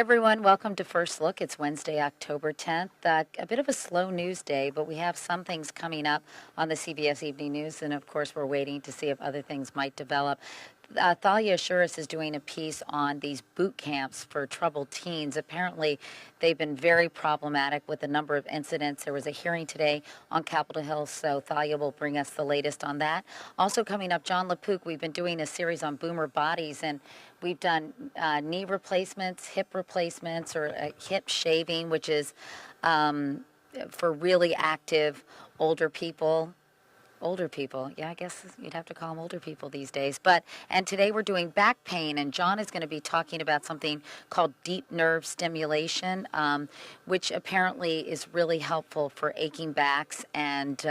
everyone. Welcome to First Look. It's Wednesday, October 10th. A bit of a slow news day, but we have some things coming up on the CBS Evening News, and of course, we're waiting to see if other things might develop. Thalia Shuris is doing a piece on these boot camps for troubled teens. Apparently, they've been very problematic with a number of incidents. There was a hearing today on Capitol Hill, so Thalia will bring us the latest on that. Also coming up, John LaPook, we've been doing a series on boomer bodies, and we've done knee replacements, hip replacements, or hip shaving, which is for really active older people. Older people. Yeah, I guess you'd have to call them older people these days. And today we're doing back pain, and John is going to be talking about something called deep nerve stimulation, which apparently is really helpful for aching backs. And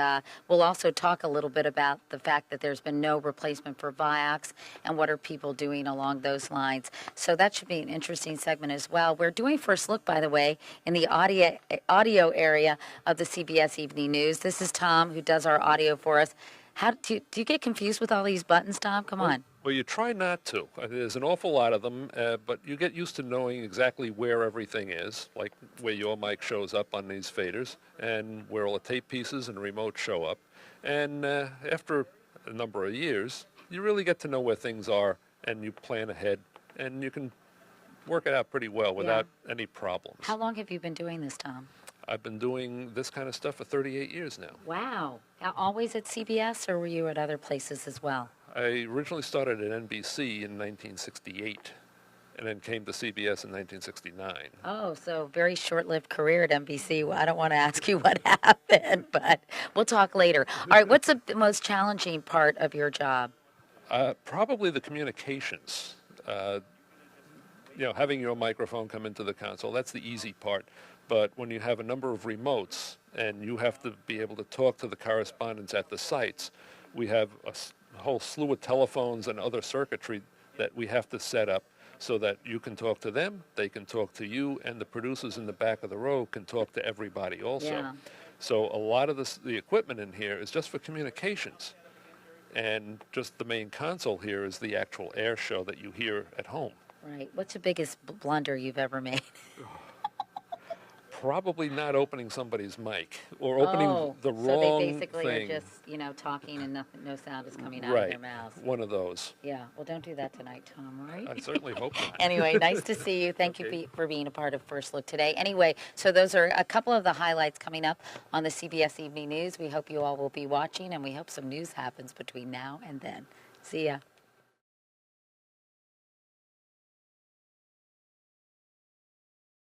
we'll also talk a little bit about the fact that there's been no replacement for Vioxx and what are people doing along those lines. So that should be an interesting segment as well. We're doing First Look, by the way, in the audio area of the CBS Evening News. This is Tom, who does our audio for us. How do you get confused with all these buttons, Tom? Come on. Well, you try not to. There's an awful lot of them, but you get used to knowing exactly where everything is, like where your mic shows up on these faders, and where all the tape pieces and remotes show up. And after a number of years, you really get to know where things are, and you plan ahead, and you can work it out pretty well without any problems. How long have you been doing this, Tom? I've been doing this kind of stuff for 38 years now. Wow. Always at CBS, or were you at other places as well? I originally started at NBC in 1968 and then came to CBS in 1969. Oh, so very short-lived career at NBC. Well, I don't want to ask you what happened, but we'll talk later. All right, what's the most challenging part of your job? Probably the communications. Having your microphone come into the console, that's the easy part. But when you have a number of remotes and you have to be able to talk to the correspondents at the sites, we have a whole slew of telephones and other circuitry that we have to set up so that you can talk to them, they can talk to you, and the producers in the back of the row can talk to everybody also. Yeah. So a lot of the equipment in here is just for communications. And just the main console here is the actual air show that you hear at home. Right. What's the biggest blunder you've ever made? Probably not opening somebody's mic or opening the wrong thing. So they basically are just, talking and no sound is coming out of their mouths. Right, one of those. Yeah, well, don't do that tonight, Tom, right? I certainly hope not. Anyway, nice to see you. Thank you for being a part of First Look today. Anyway, so those are a couple of the highlights coming up on the CBS Evening News. We hope you all will be watching, and we hope some news happens between now and then. See ya.